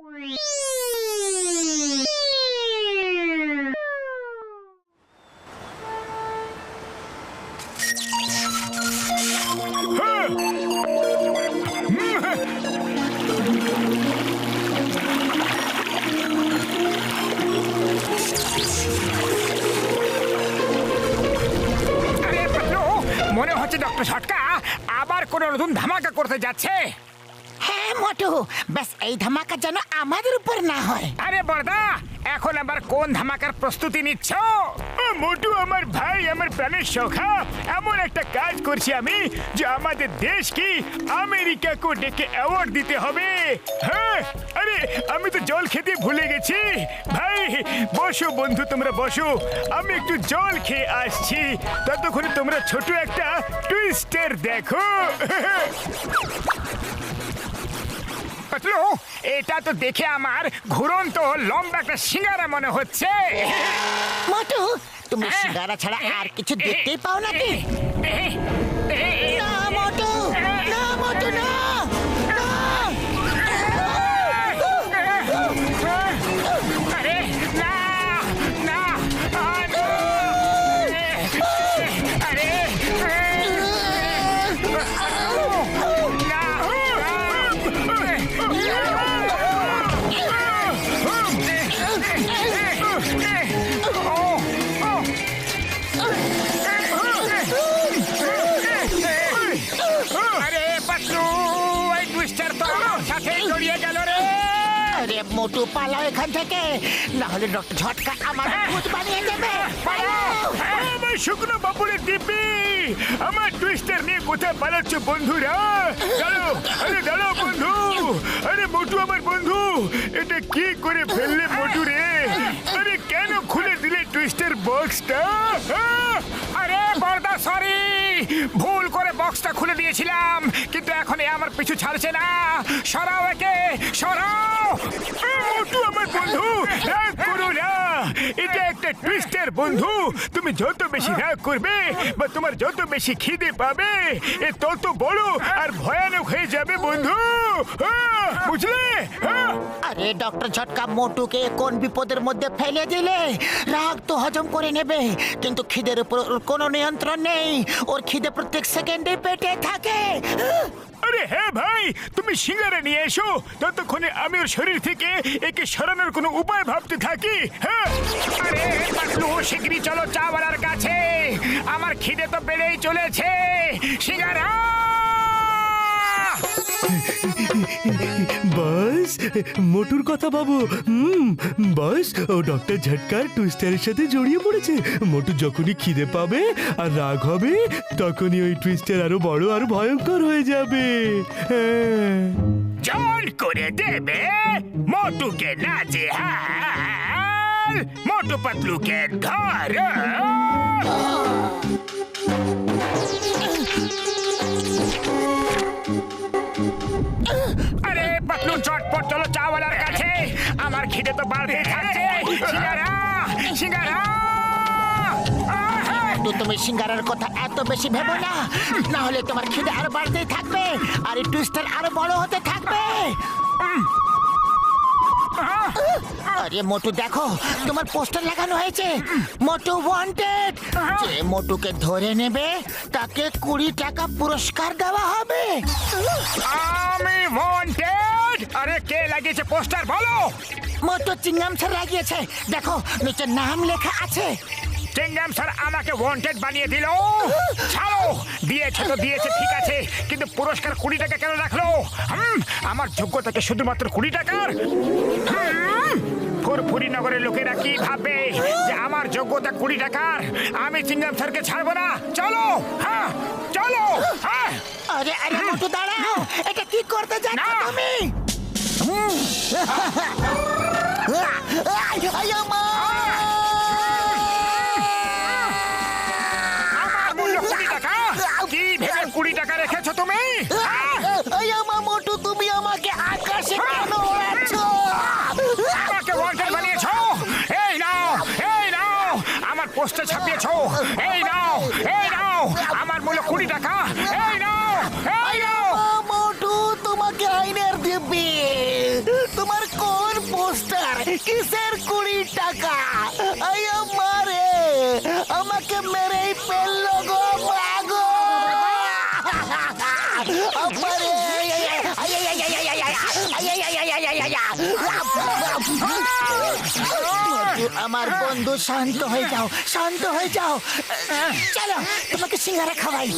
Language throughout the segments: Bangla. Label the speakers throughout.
Speaker 1: মনে হচ্ছে ডক্টর ঝটকা আবার কোন নতুন ধামাকা করতে যাচ্ছে।
Speaker 2: হ্যাঁ মোটু, ব্যাস এই ধামাকা যেন আমাদের উপর না হয়।
Speaker 1: আরে বড়দা, এখন আবার কোন ধামাকার প্রস্তুতি নিচ্ছ? মোটু আমার ভাই, আমার প্রাণের সখা, এমন একটা কাজ করছি আমি যে আমাদের দেশকে আমেরিকাকে ডেকে অ্যাওয়ার্ড দিতে হবে। হ্যাঁ, আরে আমি তো জল খেতে ভুলে গেছি। ভাই বসো বন্ধু, তোমরা বসো, আমি একটু জল খেয়ে আসছি। ততক্ষণে তোমরা ছোট একটা টুইস্টার দেখো। এটা তো দেখে আমার ঘুরন্ত লম্বা একটা সিঙ্গারা মনে হচ্ছে।
Speaker 2: মোটু, তুমি সিঙ্গারা ছাড়া আর কিছু দেখতেই পাও নাকি? না মোটু, না মোটু, না।
Speaker 1: আরে না না, আরে
Speaker 2: মোটু পালাও এখান থেকে, না হলে ডক্টর ঝটকা আমাদের ভূত বানিয়ে দেবে।
Speaker 1: আমার শুকনো বাবুলের দিব্যি, আমার টুইস্টার নিয়ে কোথায় পালাচ্ছ বন্ধুরা? দাঁড়াও, আরে দাঁড়াও বন্ধু। আরে মোটু আমার বন্ধু, এটা কি করে ফেললে মোটু রে? আরে কেন খুলে দিলে টুইস্টার বক্সটা? আরে বড়দা সরি, ভুল করে বক্সটা খুলে দিয়েছিলাম, কিন্তু এখন এ আমার পিছু ছাড়ছে না। সরাও একে, সরাও। মোটু আমার বন্ধু, রাগ করো না, এটা একটা টুইস্টার বন্ধু। তুমি যত বেশি রাগ করবে বা তোমার যত বেশি খিদে পাবে, এ তত বড় আর ভয়ানক হয়ে যাবে বন্ধু, বুঝলে?
Speaker 2: আরে ডক্টর ঝটকা, মোটুকে কোন বিপদের মধ্যে ফেলে দিলে। রাগ তো হজম করে নেবে, কিন্তু খিদের উপর ওর কোনো নিয়ন্ত্রণ নেই। ওর খিদে প্রত্যেক সেকেন্ডে পেটে থাকে।
Speaker 1: আরে হ্যাঁ ভাই, তুমি সিঙ্গারা নিয়ে এসো, ততক্ষণে আমি ওর শরীর থেকে একে সরানোর কোনো উপায় ভাবতে থাকি। হ্যাঁ, আরে পাতলু, শিগগিরই চলো চাওয়ালার কাছে, আমার খিদে তো বেড়েই চলেছে। সিঙ্গারা
Speaker 3: বস, মোটুর কথা ভাবো। বস, ও ডক্টর ঝটকার টুইস্টারের সাথে জড়িয়ে পড়েছে। মোটু যখনই খিদে পাবে আর রাগ হবে, তখনই ওই টুইস্টার আরো বড় আর ভয়ঙ্কর হয়ে যাবে।
Speaker 1: জল করে দেবে মোটুকে নাজেহাল, মোটু পাতলুকে ধর। আরে পাতলু, চটপট চলো চাওয়ালার কাছে, আমার খিদে তো বাড়তেই থাকছে। সিঙ্গারা, সিঙ্গারা।
Speaker 2: তুমি সিঙ্গারার কথা এত বেশি ভেবো না, না হলে তোমার খিদে আরো বাড়তেই থাকবে আর এই টুইস্টার আরো বড় হতে থাকবে। আরে মোটু দেখো, তোমার পোস্টার লাগানো হয়েছে, মোটু ওয়ান্টেড। যে মোটুকে ধরে নেবে তাকে 20 টাকা পুরস্কার দেওয়া হবে।
Speaker 1: আমি ওয়ান্টেড? আরে কে লাগিয়েছে পোস্টার বলো?
Speaker 2: মোটু চিংগাম স্যার লাগিয়েছে, দেখো নিচে নাম লেখা আছে।
Speaker 1: চিংগাম স্যার আমাকে ওয়ান্টেড বানিয়ে দিল? ছাড়ো, দিয়েছে তো দিয়েছে, ঠিক আছে, কিন্তু পুরস্কার 20 টাকা কেন রাখলো? আমার যোগ্যতাকে শুধুমাত্র 20 টাকার? ফুরফুরি নগরের লোকেরা কি ভাববে যে আমার যোগ্যতা 20 টাকার? আমি চিংগাম স্যারকে ছাড়বো না। চলো, হ্যাঁ চলো।
Speaker 2: আরে আরে মোটু দাঁড়াও, এটা কি করতে যাচ্ছ তুমি?
Speaker 1: আমার মূল্য 20 টাকা, কি ভেবে 20 টাকা রেখেছো তুমি?
Speaker 2: মোটু, তুমি আমাকে আকাশে কেন ওড়াচ্ছ?
Speaker 1: আমাকে ওয়ান্টেড বানিয়েছো? এই নাও, এই নাও, আমার পোস্টার ছাপিয়েছো। এই নাও, এই নাও, আমার মূল্য 20 টাকা। এই নাও, এই নাও।
Speaker 2: মোটু, তোমাকে আইনের দিব্যি, তোমার কিসের 20 টাকা? আয়া মারে, আমাকে মেরেই ফেললো গো মাগো। আমারে, আমার বন্ধু শান্ত হয়ে যাও, শান্ত হয়ে যাও। চলো তোমাকে সিঙ্গারা খাওয়াই।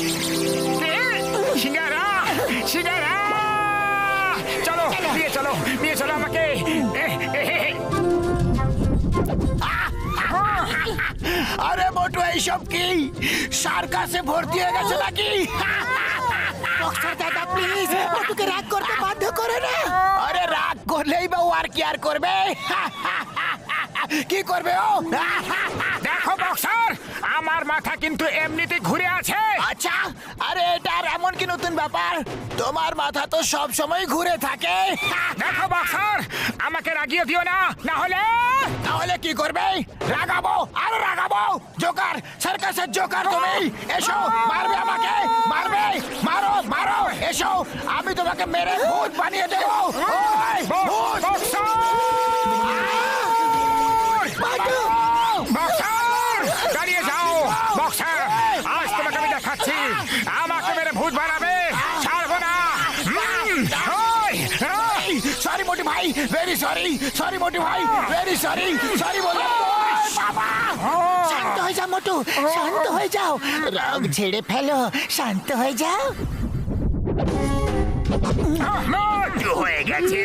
Speaker 1: সিঙ্গারা, সিঙ্গারা, চলো নিয়ে চলো, নিয়ে চলো আমাকে।
Speaker 2: আরে মোটু, এইসব কি সার্কাসে ভর্তি হয়ে গেছে নাকি? বক্সার দাদা প্লিজ মোটুকে রাগ করতে বাধ্য করে না। আরে রাগ করলেই বা ও আর কি আর করবে? কি করবে ও?
Speaker 1: দেখো বক্সার, আমার মাথা কিন্তু এমনিতে ঘুরে আছে।
Speaker 2: আচ্ছা, আরে এটা আর এমন কি নতুন ব্যাপার? তোমার মাথা তো সব সময় ঘুরে থাকে।
Speaker 1: দেখো বক্সার, আমাকে রাগিয়ে দিও না, না হলে
Speaker 2: তাহলে কি করবে? রাগাবো, আরো রাগাবো। জোকার, সার্কাসের জোকার তুমি। এসো, মারবে আমাকে, মারবে, মারো মারো, এসো, আমি তোমাকে মেরে ভূত বানিয়ে দেবো। ওই, ভূত!
Speaker 1: বক্সার, দাঁড়িয়ে যাও। বক্সার, আজ তোমাকে আমি দেখাচ্ছি, আমাকে মেরে ভূত বানাবে, ছাড়বো না।
Speaker 2: সরি মোটি ভাই, ভেরি সরি। সরি মোটি ভাই, ভেরি সরি। সরি বলে বাবা। শান্ত হয়ে যাও মোটু, শান্ত হয়ে যাও। রাগ ছেড়ে ফেলো, শান্ত হয়ে যাও।
Speaker 1: মোটু হয়ে গেছে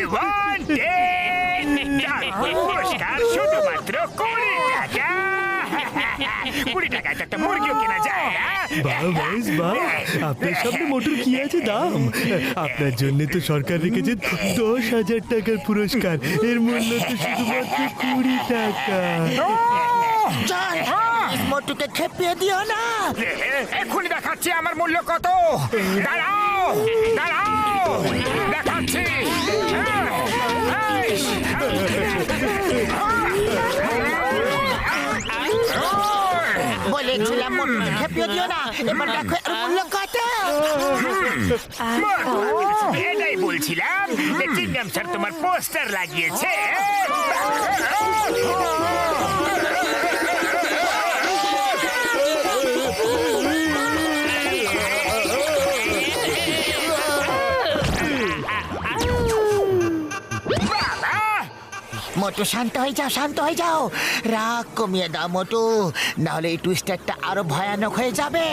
Speaker 1: পুরস্কার শুধুমাত্র 20 টাকা। 20 টাকায় তো একটা মুরগিও কেনা যায় না।
Speaker 3: বাহ বয়েস বাহ, আপনার সামনে মোটর কি আছে দাম? আপনার জন্য তো সরকার রেখেছে 10,000 টাকার পুরস্কার। এর মূল্য তো শুধুমাত্র 20 টাকা।
Speaker 2: চল, মোটুকে খেপিয়ে দিও না।
Speaker 1: এক্ষুনি দেখাচ্ছি আমার মূল্য কত। দাঁড়াও, দাঁড়াও, দেখাচ্ছি।
Speaker 2: বলেছিলাম মোটুকে খেপিয়ে দিও না। এবার দেখো এর মূল্য কত।
Speaker 1: এটাই বলছিলাম, চিংগাম স্যার তোমার পোস্টার লাগিয়েছে।
Speaker 2: মোটু শান্ত হয়ে যাও, শান্ত হয়ে যাও। রাগ কমিয়ে দাও মোটু, নাহলে এই টুইস্টারটা আরো ভয়ানক হয়ে যাবে।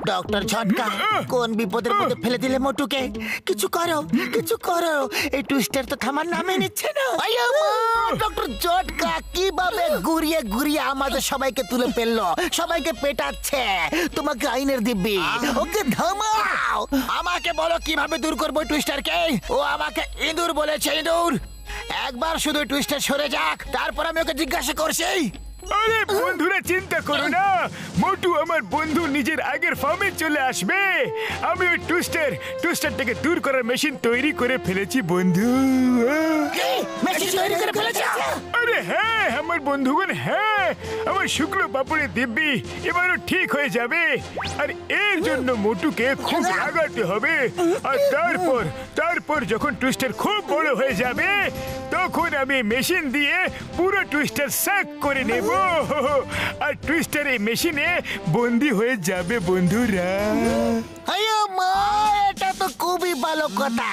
Speaker 2: ডক্টর ঝটকা, কোন বিপদের মধ্যে ফেলে দিলে মোটুকে? কিছু করো, কিছু করো। এই টুইস্টার তো থামার নামে নিচ্ছে না। ডক্টর ঝটকা কিভাবে ঘুরিয়ে ঘুরিয়ে আমাদের সবাইকে তুলে ফেললো, সবাইকে পেটাচ্ছে। তোমাকে আইনের দিব্যি, ওকে থামাও। আমাকে বলো কিভাবে দূর করবো টুইস্টারকে? ও আমাকে ইঁদুর বলেছে, ইঁদুর। একবার শুধু টুইস্টার সরে যাক, তারপর আমি ওকে জিজ্ঞাসা করছি।
Speaker 1: আরে বন্ধুরা, চিন্তা করো না, মোটু আমার বন্ধু নিজের আগের ফর্মে চলে আসবে। আমি ওই টুইস্টারটাকে দূর করার মেশিন তৈরি করে ফেলেছি বন্ধু।
Speaker 2: মেশিন তৈরি করে ফেলেছে?
Speaker 1: আরে হ্যাঁ আমার বন্ধুগণ, হ্যাঁ, আমার শুক্লো পাপড়ে দিব্যি এবারও ঠিক হয়ে যাবে। আর এর জন্য মোটুকে খুব লাগাতে হবে। আর তারপর যখন টুইস্টার খুব বড় হয়ে যাবে, তখন আমি মেশিন দিয়ে পুরো টুইস্টার সাক করে নেব। আর টুইস্টার এই মেশিনে বন্দি হয়ে যাবে বন্ধুরা।
Speaker 2: এটা তো খুবই ভালো কথা,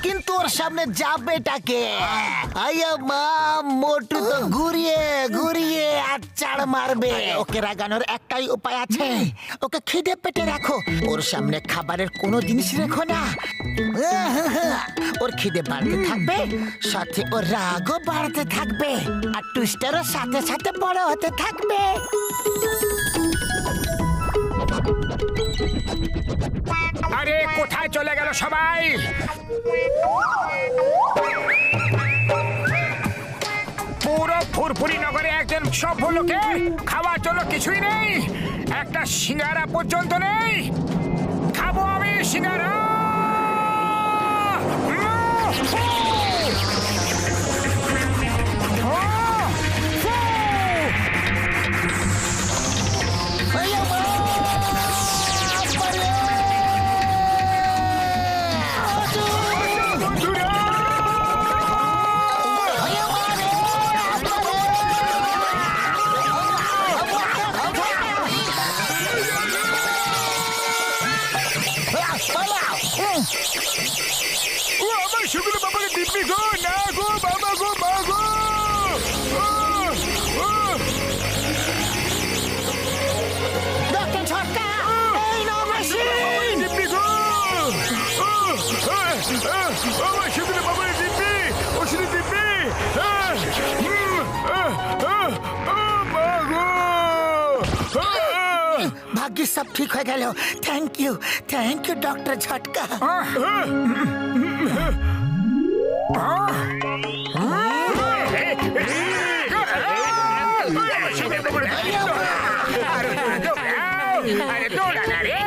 Speaker 2: কিন্তু ওর সামনে যাবেটাকে? মোটু তো ঘুরিয়ে ঘুরিয়ে আচাড় মারবে। ওকে রাগানোর একটাই উপায় আছে, ওকে খিদে পেটে রাখো। ওর সামনে খাবারের কোনো জিনিস রেখো না। ওর খিদে বাড়তে থাকবে, সাথে ওর রাগও বাড়তে থাকবে, আর টুইস্টারও সাথে সাথে বড় হতে থাকবে।
Speaker 1: আরে কোথায় চলে গেল সবাই? পুরো ফুরফুরি নগরে একজন সভ্য লোকে খাওয়ার জন্য কিছুই নেই, একটা সিঙ্গারা পর্যন্ত নেই। খাবো আমি সিঙ্গারা। ও আমার শুকনো বাবাকে দিব্যি গো, না গো বাবা গো, মা গো।
Speaker 2: ডক্টর ঝটকা, এই নাও মেশিন।
Speaker 1: দিব্যি গো, আমার শুকনো বাবাকে দিব্যি, ওষুধ দিব্যি। মা গো।
Speaker 2: ভাগ্যিস সব ঠিক হয়ে গেল। থ্যাংক ইউ ডক্টর ঝটকা।
Speaker 1: আরে দৌড়া না রে।